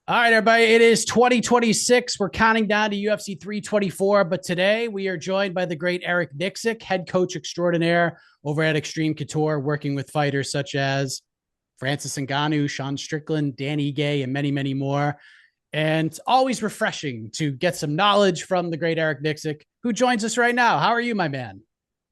All right, everybody. It is 2026. We're counting down to UFC 324. But today we are joined by the great Eric Nicksick, head coach extraordinaire over at Xtreme Couture, working with fighters such as Francis Ngannou, Sean Strickland, Dan Ige, and many, many more. And it's always refreshing to get some knowledge from the great Eric Nicksick, who joins us right now. How are you, my man?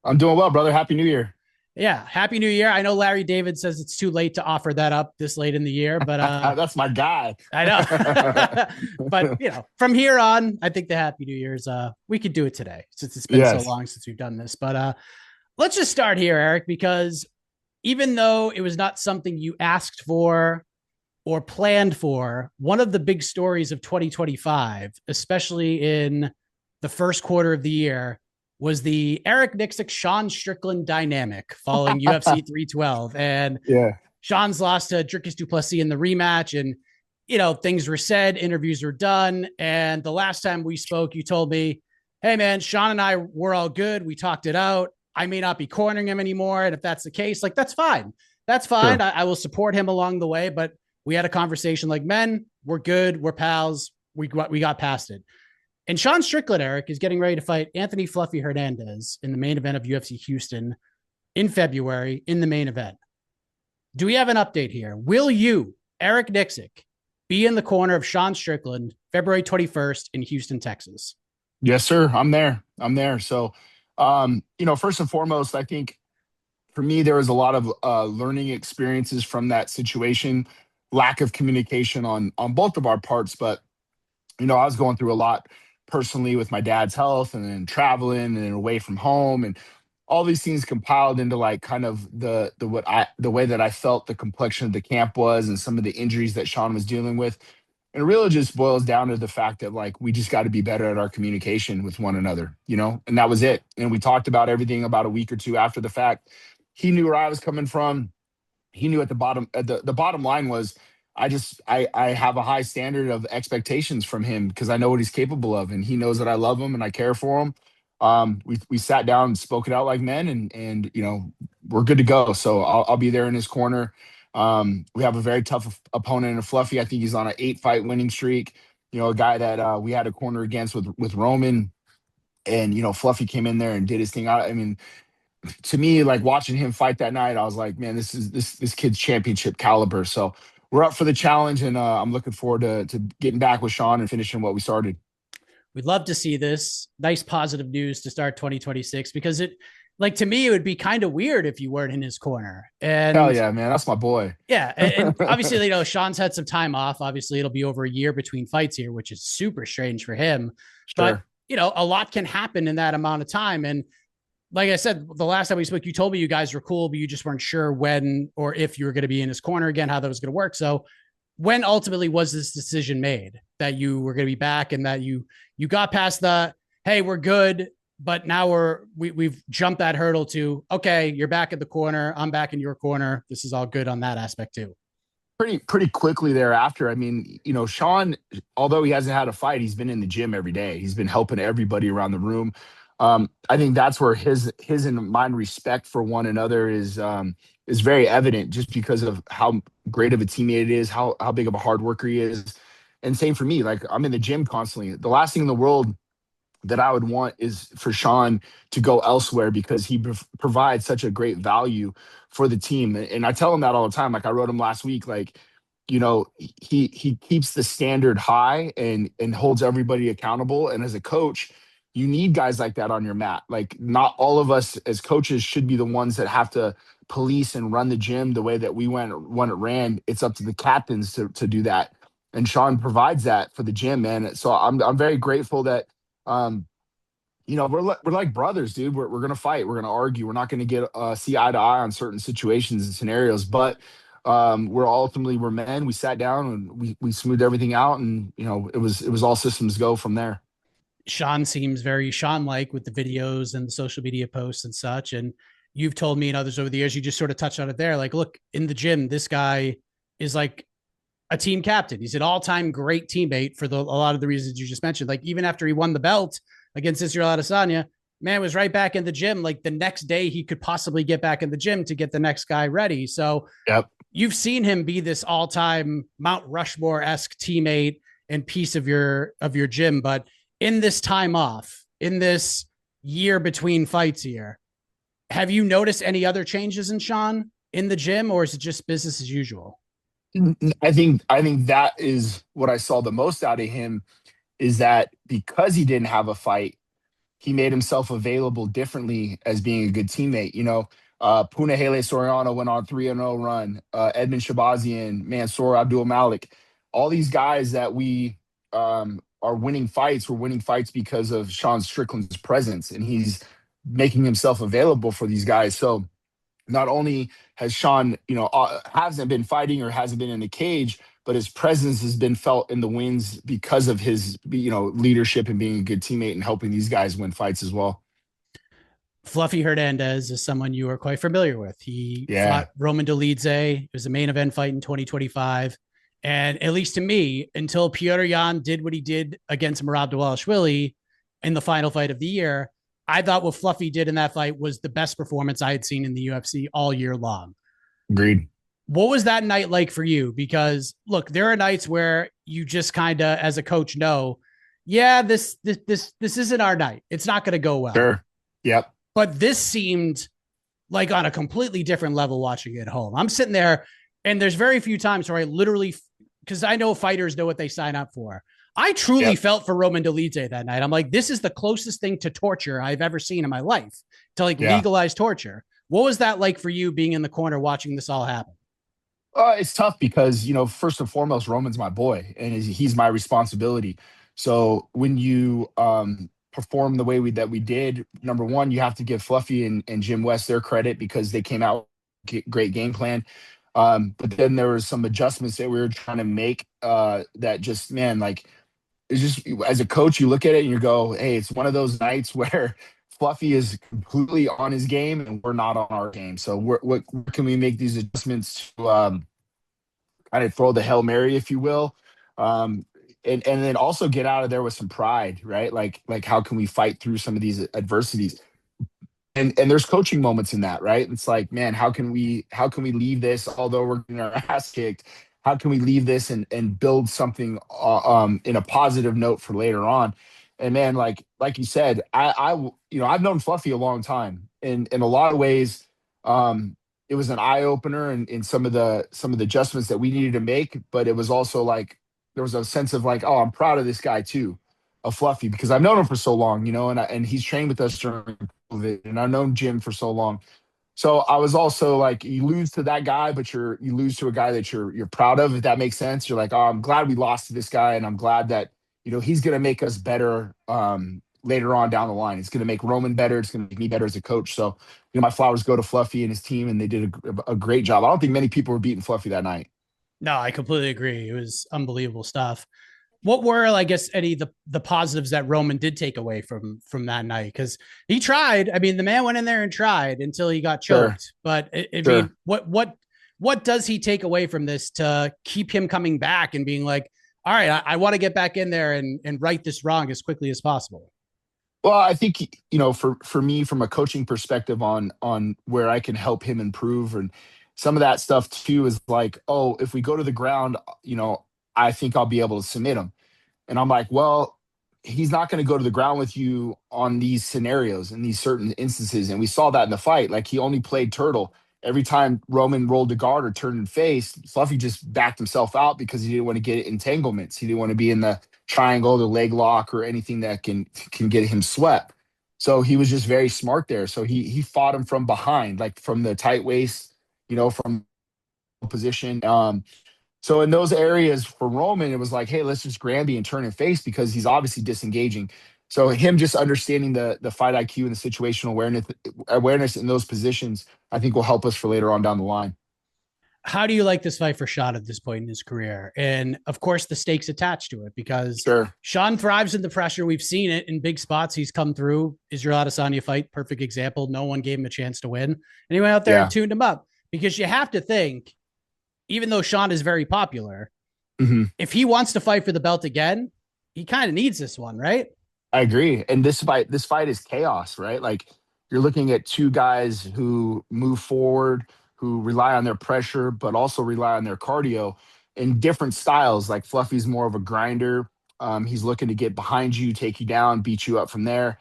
I'm doing well, brother. Happy New Year. Yeah, happy New Year. I know Larry David says it's too late to offer that up this late in the year, but That's my guy. I know. But from here on, I think the Happy New Year's we could do it today since it's been so Yes. long since we've done this. But let's just start here, Eric, because even though it was not something you asked for or planned for, one of the big stories of 2025, especially in the first quarter of the year, was the Eric Nicksick Sean Strickland dynamic following UFC 312. And Yeah. Sean's lost to Dricus du Plessis in the rematch, and things were said, interviews were done, and the last time we spoke, you told me, "Hey, man, Sean and I were all good. We talked it out. I may not be cornering him anymore, and if that's the case, like that's fine. That's fine. Sure. I will support him along the way." But we had a conversation like, "Men, we're good. We're pals. We got past it." And Sean Strickland, Eric, is getting ready to fight Anthony Fluffy Hernandez in the main event of UFC Houston in February in the main event. Do we have an update here? Will you, Eric Nicksick, be in the corner of Sean Strickland February 21st in Houston, Texas? Yes, sir. I'm there. I'm there. So, first and foremost, I think for me, there was a lot of learning experiences from that situation, lack of communication on both of our parts. But, I was going through a lot personally with my dad's health and then traveling and away from home and all these things compiled into like kind of the way that I felt the complexion of the camp was and some of the injuries that Sean was dealing with. And it really just boils down to the fact that like we just got to be better at our communication with one another, and that was it. And we talked about everything about a week or two after the fact. He knew where I was coming from. He knew at the bottom the bottom line was I have a high standard of expectations from him because I know what he's capable of and he knows that I love him and I care for him. We sat down and spoke it out like men, and we're good to go. So I'll be there in his corner. We have a very tough opponent in Fluffy. I think he's on an 8-fight winning streak. A guy that we had a corner against with Roman, and Fluffy came in there and did his thing. I mean, to me, like watching him fight that night, I was like, man, this kid's championship caliber. So we're up for the challenge, and I'm looking forward to getting back with Sean and finishing what we started. We'd love to see this. Nice positive news to start 2026 because to me, it would be kind of weird if you weren't in his corner. Hell And yeah, man, that's my boy. yeah, and obviously, Sean's had some time off. Obviously, it'll be over a year between fights here, which is super strange for him. But, Sure. a lot can happen in that amount of time. And like I said, the last time we spoke, you told me you guys were cool, but you just weren't sure when or if you were going to be in his corner again, how that was going to work. So when ultimately was this decision made that you were going to be back and that you got past the, hey, we're good, but now we've jumped that hurdle to, okay, you're back in the corner, I'm back in your corner. This is all good on that aspect too. Pretty quickly thereafter. I mean, Sean, although he hasn't had a fight, he's been in the gym every day. He's been helping everybody around the room. I think that's where his and mine respect for one another is very evident, just because of how great of a teammate it is, how big of a hard worker he is. And same for me. Like I'm in the gym constantly. The last thing in the world that I would want is for Sean to go elsewhere because he provides such a great value for the team. And I tell him that all the time. Like I wrote him last week, like, he keeps the standard high and holds everybody accountable. And as a coach, you need guys like that on your mat. Like not all of us as coaches should be the ones that have to police and run the gym the way that we went when it ran. It's up to the captains to do that. And Sean provides that for the gym, man. So I'm very grateful that um, we're like brothers, dude. We're gonna fight. We're gonna argue. We're not gonna get see eye to eye on certain situations and scenarios. But we're men. We sat down and we smoothed everything out, and it was all systems go from there. Sean seems very Sean-like with the videos and the social media posts and such. And you've told me and others over the years, you just sort of touched on it there. Like, look, in the gym, this guy is like a team captain. He's an all-time great teammate for a lot of the reasons you just mentioned. Like even after he won the belt against Israel Adesanya, man was right back in the gym. Like the next day he could possibly get back in the gym to get the next guy ready. So, Yep. you've seen him be this all-time Mount Rushmore-esque teammate and piece of your gym, but in this time off, in this year between fights here, have you noticed any other changes in Sean in the gym, or is it just business as usual? I think that is what I saw the most out of him, is that because he didn't have a fight, he made himself available differently as being a good teammate. Punahele Soriano went on 3-0 run. Edmund Shabazian, Mansour Abdul Malik, all these guys that we are winning fights. We're winning fights because of Sean Strickland's presence, and he's making himself available for these guys. So not only has Sean, hasn't been fighting or hasn't been in the cage, but his presence has been felt in the wins because of his, leadership and being a good teammate and helping these guys win fights as well. Fluffy Hernandez is someone you are quite familiar with. He Yeah, fought Roman Dolidze. It was a main event fight in 2025. And at least to me, until Petr Yan did what he did against Merab Dvalishvili in the final fight of the year, I thought what Fluffy did in that fight was the best performance I had seen in the UFC all year long. agreed. What was that night like for you? Because look, there are nights where you just kind of, as a coach, know, yeah, this isn't our night. It's not going to go well. Sure. Yep. But this seemed like on a completely different level watching it at home. I'm sitting there, and there's very few times where I literally, because I know fighters know what they sign up for. I truly Yep. felt for Roman Dolidze that night. I'm like, this is the closest thing to torture I've ever seen in my life, to like Yeah. legalize torture. What was that like for you being in the corner watching this all happen? It's tough because, first and foremost, Roman's my boy and he's my responsibility. So when you perform the way that we did, number one, you have to give Fluffy and Jim West their credit because they came out great game plan. But then there was some adjustments that we were trying to make that just, man, like, it's just, as a coach, you look at it and you go, hey, it's one of those nights where Fluffy is completely on his game and we're not on our game. So what can we make these adjustments to kind of throw the Hail Mary, if you will? Um, and then also get out of there with some pride, right? Like how can we fight through some of these adversities? And there's coaching moments in that, right? It's like, man, how can we leave this, although we're getting our ass kicked? How can we leave this and build something in a positive note for later on? And man, like you said, I've known Fluffy a long time, and in a lot of ways, it was an eye opener in some of the adjustments that we needed to make. But it was also like there was a sense of like, oh, I'm proud of this guy too, of Fluffy, because I've known him for so long, and he's trained with us during COVID, and I've known Jim for so long. So I was also like, you lose to that guy, but you lose to a guy that you're proud of, if that makes sense. You're like, oh, I'm glad we lost to this guy, and I'm glad that he's going to make us better later on down the line. It's going to make Roman better. It's going to make me better as a coach. So my flowers go to Fluffy and his team, and they did a great job. I don't think many people were beating Fluffy that night. No, I completely agree. It was unbelievable stuff. What were, I guess, any of the positives that Roman did take away from that night? Because he tried. I mean, the man went in there and tried until he got Sure, choked. But I sure. mean, what does he take away from this to keep him coming back and being like, all right, I want to get back in there and right this wrong as quickly as possible? Well, I think for me, from a coaching perspective, on where I can help him improve, and some of that stuff too is like, oh, if we go to the ground, I think I'll be able to submit him. And I'm like, well, he's not going to go to the ground with you on these scenarios in these certain instances. And we saw that in the fight. Like, he only played turtle. Every time Roman rolled the guard or turned and face, Fluffy just backed himself out because he didn't want to get entanglements. He didn't want to be in the triangle, the leg lock, or anything that can get him swept. So he was just very smart there. So he fought him from behind, like from the tight waist, from position. So in those areas for Roman, it was like, hey, let's just Granby and turn and face, because he's obviously disengaging. So him just understanding the fight IQ and the situational awareness in those positions, I think will help us for later on down the line. How do you like this fight for Sean at this point in his career? And of course, the stakes attached to it, because Sure. Sean thrives in the pressure. We've seen it in big spots. He's come through. Israel Adesanya fight, perfect example. No one gave him a chance to win. And he went out there and Yeah. tuned him up, because you have to think, even though Sean is very popular, Hmm. if he wants to fight for the belt again, he kind of needs this one, right? I agree. And this fight is chaos, right? Like, you're looking at two guys who move forward, who rely on their pressure, but also rely on their cardio in different styles. Like Fluffy's more of a grinder. He's looking to get behind you, take you down, beat you up from there.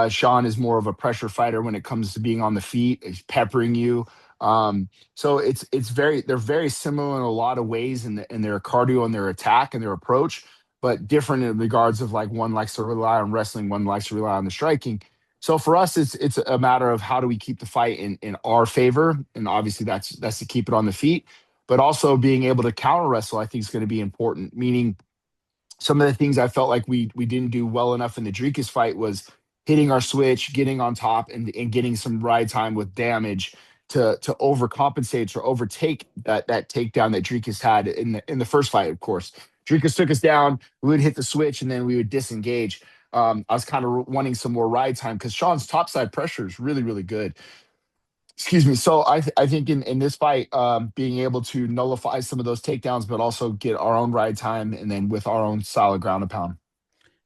Sean is more of a pressure fighter when it comes to being on the feet. He's peppering you. So they're very similar in a lot of ways in their cardio and their attack and their approach, but different in regards of like one likes to rely on wrestling, one likes to rely on the striking. So for us, it's a matter of how do we keep the fight in our favor, and obviously that's to keep it on the feet, but also being able to counter wrestle. I think is going to be important. Meaning, some of the things I felt like we didn't do well enough in the Dricus fight was hitting our switch, getting on top, and getting some ride time with damage to overcompensate or overtake that takedown that Dricus had in the first fight. Of course, Dricus took us down. We would hit the switch and then we would disengage. I was kind of wanting some more ride time because Sean's topside pressure is really, really good. Excuse me. So I think in this fight, being able to nullify some of those takedowns, but also get our own ride time and then with our own solid ground and pound.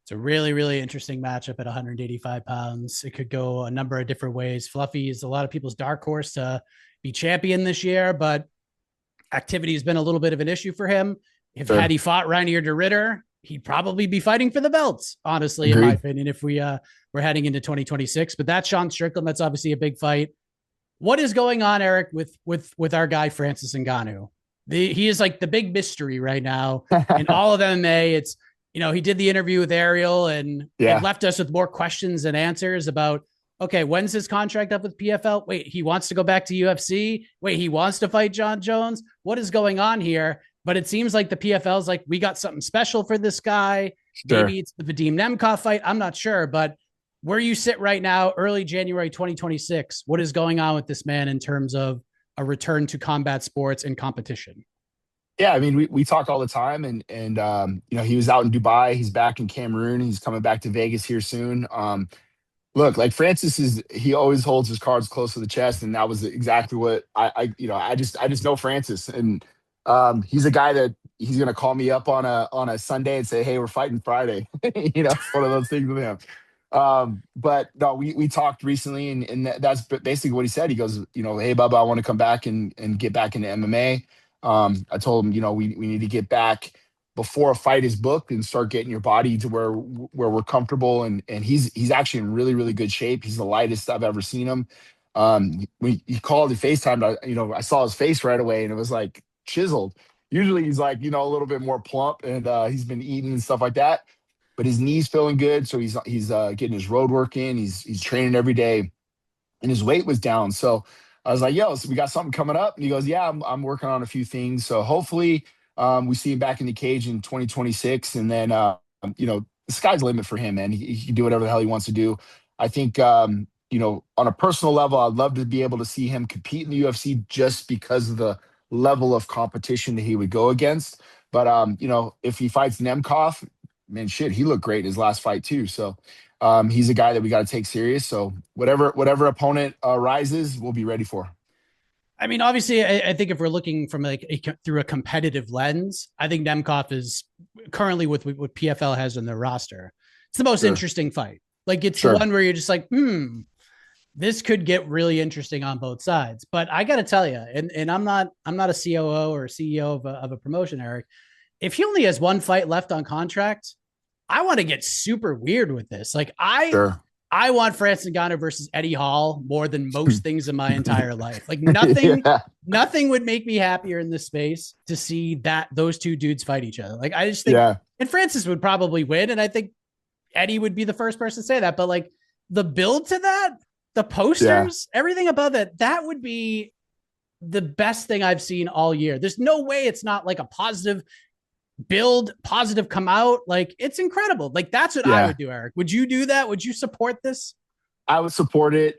It's a really, really interesting matchup at 185 pounds. It could go a number of different ways. Fluffy is a lot of people's dark horse to be champion this year, but activity has been a little bit of an issue for him. If Sure. had he fought Reinier de Ritter, he'd probably be fighting for the belts, honestly, Agreed. in my opinion, if we're heading into 2026. But that's Sean Strickland. That's obviously a big fight. What is going on, Eric, with our guy Francis Ngannou? He is like the big mystery right now in all of MMA. It's, he did the interview with Ariel and Yeah. it left us with more questions than answers about, okay, when's his contract up with PFL? Wait, he wants to go back to UFC? Wait, he wants to fight John Jones? What is going on here? But it seems like the PFL is like, we got something special for this guy. Sure. Maybe it's the Vadim Nemkov fight. I'm not sure, but where you sit right now, early January 2026, what is going on with this man in terms of a return to combat sports and competition? Yeah, I mean, we talk all the time, and he was out in Dubai. He's back in Cameroon. He's coming back to Vegas here soon. Look, like Francis he always holds his cards close to the chest, and that was exactly what I just know Francis, and he's a guy that he's gonna call me up on a Sunday and say, hey, we're fighting Friday. It's one of those things with him. But no, we talked recently, and that's basically what he said. He goes, hey, Bubba, I want to come back and get back into MMA. I told him, we need to get back before a fight is booked and start getting your body to where we're comfortable. And he's actually in really, really good shape. He's the lightest I've ever seen him. When he called, he FaceTimed, I saw his face right away and it was like chiseled. Usually he's like, a little bit more plump and he's been eating and stuff like that, but his knee's feeling good. So he's getting his road work in. He's training every day and his weight was down. So I was like, yo, so we got something coming up. And he goes, yeah, I'm working on a few things. So hopefully we see him back in the cage in 2026. And then, the sky's the limit for him, man. He can do whatever the hell he wants to do. I think, on a personal level, I'd love to be able to see him compete in the UFC just because of the level of competition that he would go against. But, if he fights Nemkov, man, shit, he looked great in his last fight too. So he's a guy that we got to take serious. So whatever opponent rises, we'll be ready for. I mean, obviously, I think if we're looking from through a competitive lens, I think Nemkov is currently with what PFL has in their roster. It's the most interesting fight. Like it's the one where you're just like, this could get really interesting on both sides. But I got to tell you, and I'm not a COO or CEO of a promotion, Eric. If he only has one fight left on contract, I want to get super weird with this. Like I want Francis Ngannou versus Eddie Hall more than most things in my entire life. Like nothing would make me happier in this space to see that those two dudes fight each other. Like I just think, and Francis would probably win. And I think Eddie would be the first person to say that, but like the build to that, the posters, everything about that would be the best thing I've seen all year. There's no way it's not like a positive build, positive come out. Like it's incredible. Like that's what I would do, Eric. Would you do that? Would you support this? I would support it.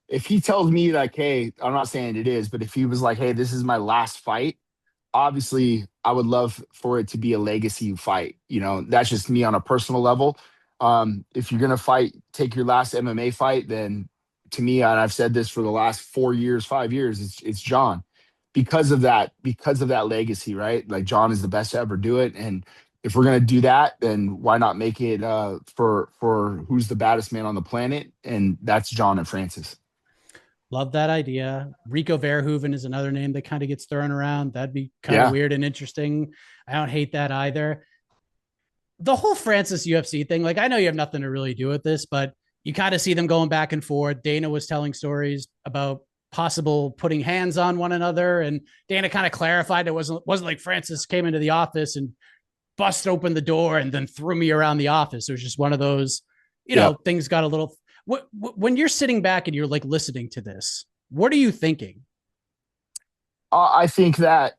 If he tells me like, hey, I'm not saying it is, but if he was like, hey, this is my last fight, obviously I would love for it to be a legacy fight. That's just me on a personal level. If you're going to take your last MMA fight, then to me, and I've said this for the last 4 years, 5 years, it's John. Because of that legacy, right? Like John is the best to ever do it. And if we're going to do that, then why not make it for who's the baddest man on the planet? And that's John and Francis. Love that idea. Rico Verhoeven is another name that kind of gets thrown around. That'd be kind of Yeah. weird and interesting. I don't hate that either. The whole Francis UFC thing, like I know you have nothing to really do with this, but you kind of see them going back and forth. Dana was telling stories about possible putting hands on one another, and Dana kind of clarified it wasn't like Francis came into the office and bust open the door and then threw me around the office. It was just one of those, Yep. things got a little. When you're sitting back and you're like listening to this, what are you thinking? I think that,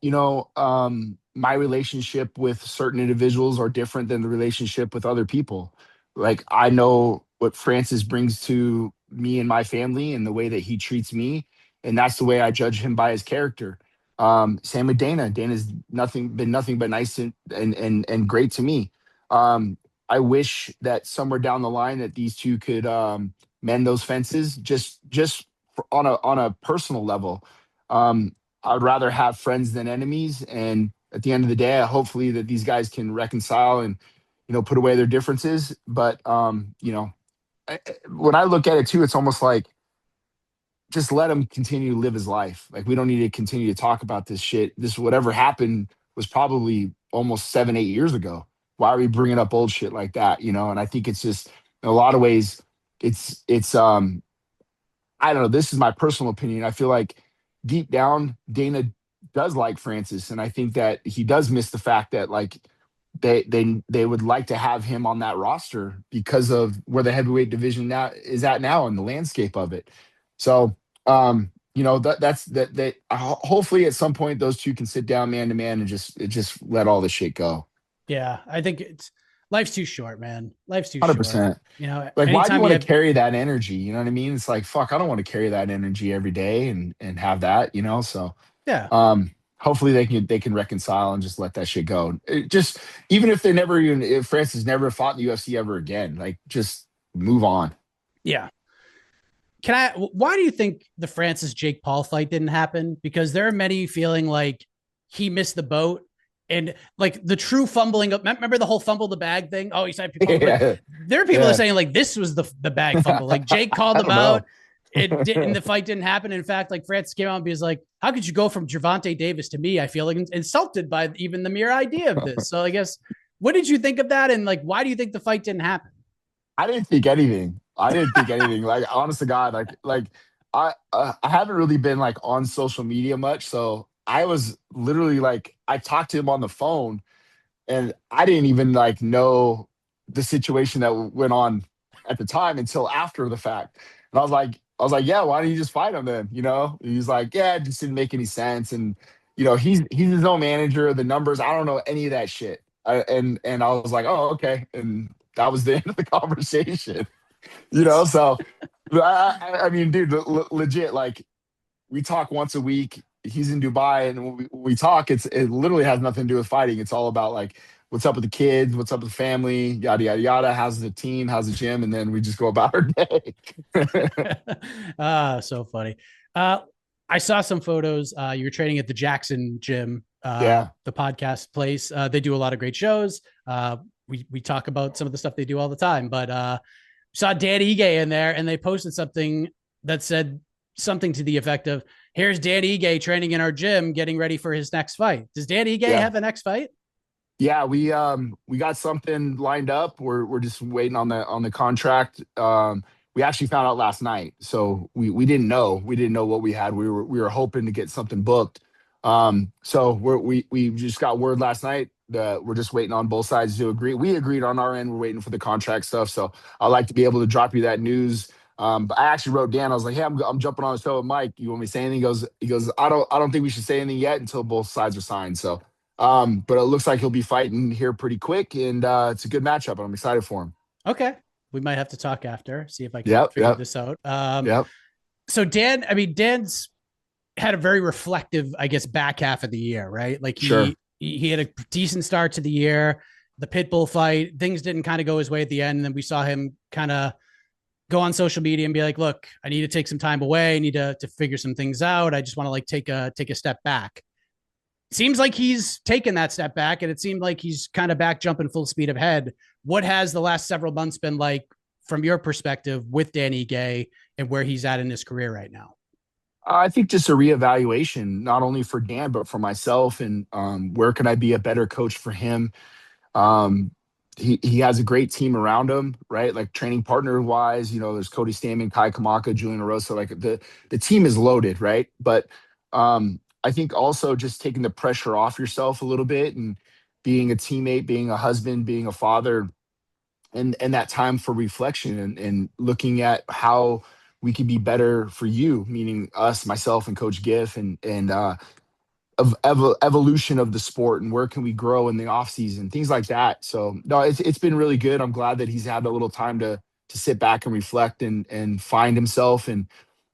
my relationship with certain individuals are different than the relationship with other people. Like, I know what Francis brings to me and my family and the way that he treats me. And that's the way I judge him by his character. Same with Dana. Dana's been nothing but nice and great to me. Um, I wish that somewhere down the line that these two could mend those fences just on a personal level. Um, I'd rather have friends than enemies. And at the end of the day, hopefully that these guys can reconcile and, put away their differences. But, when I look at it too, it's almost like just let him continue to live his life. Like, we don't need to continue to talk about this shit. This, whatever happened was probably almost 7, 8 years ago. Why are we bringing up old shit like that? And I think it's just in a lot of ways, it's I don't know. This is my personal opinion. I feel like deep down, Dana does like Francis, and I think that he does miss the fact that like they would like to have him on that roster because of where the heavyweight division now is at now and the landscape of it. So, that hopefully at some point those two can sit down man to man and just let all the shit go. Yeah, I think it's life's too short, man. Life's too short. 100%. Like, why do you Anytime you want to have, carry that energy? You know what I mean? It's like, fuck, I don't want to carry that energy every day and have that, so yeah, hopefully they can reconcile and just let that shit go. Just even if if Francis never fought in the UFC ever again, like, just move on. yeah. Why do you think the Francis Jake Paul fight didn't happen? Because there are many feeling like he missed the boat and like the true fumbling up. Remember the whole fumble the bag thing? Oh, he said people, like, Yeah. there are people that are Yeah. saying like this was the bag fumble. Like Jake called I him don't out. know. It didn't, the fight didn't happen. In fact, like Francis came out and was like, how could you go from Gervonta Davis to me? I feel like insulted by even the mere idea of this. So I guess, what did you think of that? And like, why do you think the fight didn't happen? I didn't think anything. I didn't think anything. Like, honest to God, like I haven't really been like on social media much, so I was literally like I talked to him on the phone, and I didn't even like know the situation that went on at the time until after the fact. And I was like, yeah, why don't you just fight him then? He's like, yeah, it just didn't make any sense. And he's his own manager. The numbers, I don't know any of that shit. And I was like, oh, okay. And that was the end of the conversation. So I mean, dude, legit, like, we talk once a week. He's in Dubai, and when we talk, it literally has nothing to do with fighting. It's all about like what's up with the kids, what's up with the family, yada yada yada. How's the team? How's the gym? And then we just go about our day. So funny. I saw some photos. You were training at the Jackson gym, Yeah, the podcast place. They do a lot of great shows. We talk about some of the stuff they do all the time, but saw Dan Ige in there, and they posted something that said something to the effect of, here's Dan Ige training in our gym, getting ready for his next fight. Does Dan Ige yeah, have a next fight? yeah. We got something lined up. We're just waiting on the contract. We actually found out last night, so we didn't know what we had. We were hoping to get something booked. So we just got word last night that we're just waiting on both sides to agree. We agreed on our end. We're waiting for the contract stuff. So I'd like to be able to drop you that news. But I actually wrote Dan. I was like, "Hey, I'm jumping on the show with Mike. You want me to say anything?" He goes, I don't think we should say anything yet until both sides are signed. So, but it looks like he'll be fighting here pretty quick, and it's a good matchup. And I'm excited for him. Okay. We might have to talk after, see if I can Yep, figure yep, this out. yep. So Dan's had a very reflective, I guess, back half of the year, right? Like Sure. he had a decent start to the year. The Pitbull fight, things didn't kind of go his way at the end. And then we saw him kind of go on social media and be like, look, I need to take some time away. I need to figure some things out. I just want to like take a step back. Seems like he's taken that step back, and it seemed like he's kind of back jumping full speed ahead. What has the last several months been like from your perspective with Danny Gay and where he's at in his career right now? I think just a reevaluation, not only for Dan, but for myself. And where can I be a better coach for him? Um, he has a great team around him, right? Like training partner wise, there's Cody Stamen, Kai Kamaka, Julian Erosa. Like the team is loaded, right? But I think also just taking the pressure off yourself a little bit and being a teammate, being a husband, being a father, and that time for reflection and looking at how we can be better for you, meaning us, myself, and Coach Giff, and evolution of the sport and where can we grow in the off season, things like that. So no, it's been really good. I'm glad that he's had a little time to sit back and reflect and find himself. And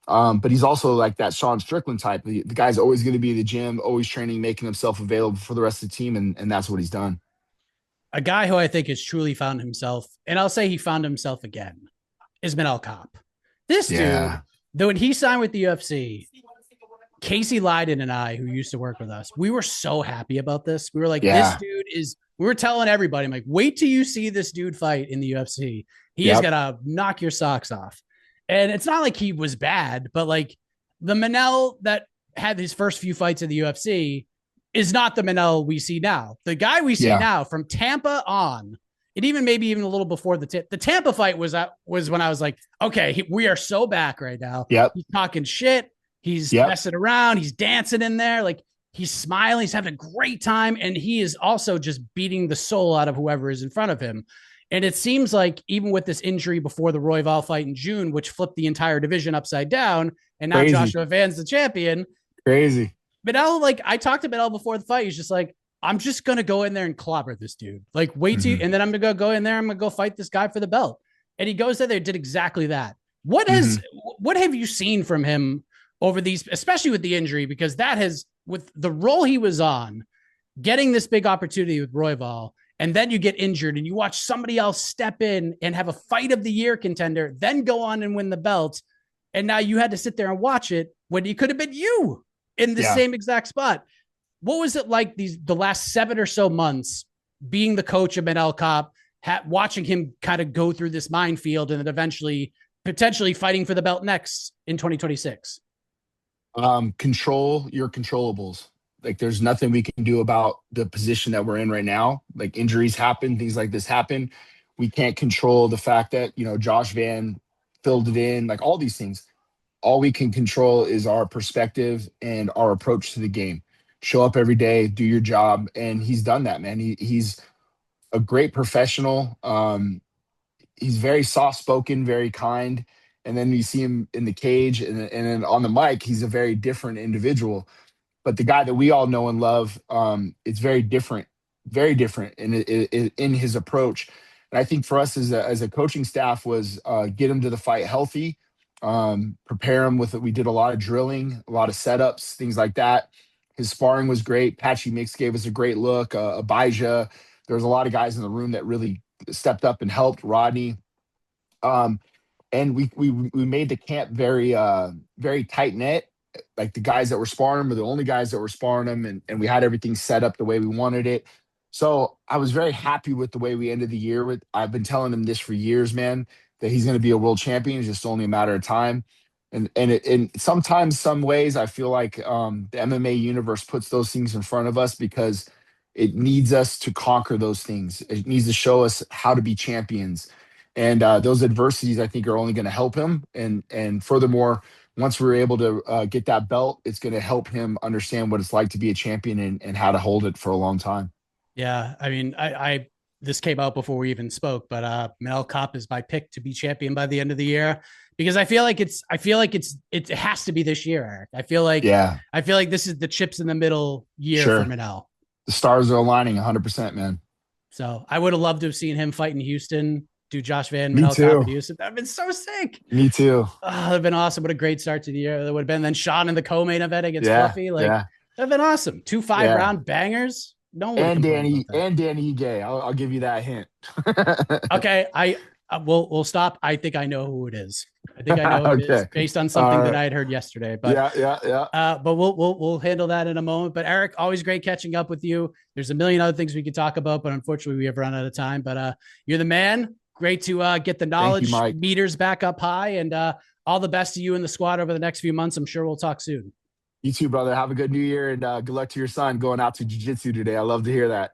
but he's also like that Sean Strickland type. The guy's always going to be in the gym, always training, making himself available for the rest of the team, and that's what he's done. A guy who I think has truly found himself, and I'll say he found himself again, is Manel Kape. This dude, though, when he signed with the UFC, Casey Leiden and I, who used to work with us, we were so happy about this. We were like, this dude is, we were telling everybody, I'm like, wait till you see this dude fight in the UFC. He is going to knock your socks off. And it's not like he was bad, but like the Manel that had his first few fights in the UFC is not the Manel we see now. The guy we see now from Tampa on, and even maybe even a little before the Tampa fight was when I was like, okay, we are so back right now. He's talking shit. He's messing around. He's dancing in there. Like he's smiling. He's having a great time. And he is also just beating the soul out of whoever is in front of him. And it seems like even with this injury before the Royval fight in June, which flipped the entire division upside down, and now Joshua Van's the champion. Crazy. Manel, like I talked to Manel before the fight. He's just like, I'm just going to go in there and clobber this dude. Like wait till and then I'm going to go in there. I'm going to go fight this guy for the belt. And he goes in there, did exactly that. What have you seen from him over these, especially with the injury, because that has, with the role he was on, getting this big opportunity with Royval, and then you get injured and you watch somebody else step in and have a fight of the year contender, then go on and win the belt. And now you had to sit there and watch it when it could have been you in the same exact spot. What was it like the last 7 or so months being the coach of Manel Kape, watching him kind of go through this minefield and then eventually potentially fighting for the belt next in 2026? Control your controllables. Like there's nothing we can do about the position that we're in right now. Like injuries happen, things like this happen. We can't control the fact that, Josh Van filled it in, like all these things. All we can control is our perspective and our approach to the game. Show up every day, do your job. And he's done that, man. He's a great professional. He's very soft-spoken, very kind. And then you see him in the cage and then on the mic, he's a very different individual. But the guy that we all know and love, it's very different in his approach. And I think for us as a coaching staff was get him to the fight healthy, prepare him with it. We did a lot of drilling, a lot of setups, things like that. His sparring was great. Patchy Mix gave us a great look. Abijah, there was a lot of guys in the room that really stepped up and helped. Rodney, and we made the camp very very tight knit. Like the guys that were sparring him were the only guys that were sparring him, and we had everything set up the way we wanted it. So I was very happy with the way we ended the year. I've been telling him this for years, man, that he's going to be a world champion. It's just only a matter of time. And sometimes, some ways, I feel like the MMA universe puts those things in front of us because it needs us to conquer those things. It needs to show us how to be champions. And those adversities, I think, are only going to help him. And furthermore, once we're able to get that belt, it's going to help him understand what it's like to be a champion and how to hold it for a long time. Yeah. I mean, I this came out before we even spoke, but Manel Kape is my pick to be champion by the end of the year, because I feel like it has to be this year, Eric. I feel like this is the chips in the middle year for Manel. The stars are aligning 100%, man. So I would have loved to have seen him fight in Houston, do Josh Van, Manel Kape in Houston. That'd been so sick. Me too. Oh, that'd been awesome. What a great start to the year that would have been. Then Sean in the co-main event against Fluffy. That'd been awesome. 2 5-round bangers. No one and Dan Ige. I'll give you that hint. Okay, we'll stop. I think I know who it is. I think I know who it is based on something that I had heard yesterday. But but we'll handle that in a moment. But Eric, always great catching up with you. There's a million other things we could talk about, but unfortunately we have run out of time. But you're the man. Great to get the knowledge meters back up high, and all the best to you and the squad over the next few months. I'm sure we'll talk soon. You too, brother. Have a good new year, and good luck to your son going out to jiu-jitsu today. I love to hear that.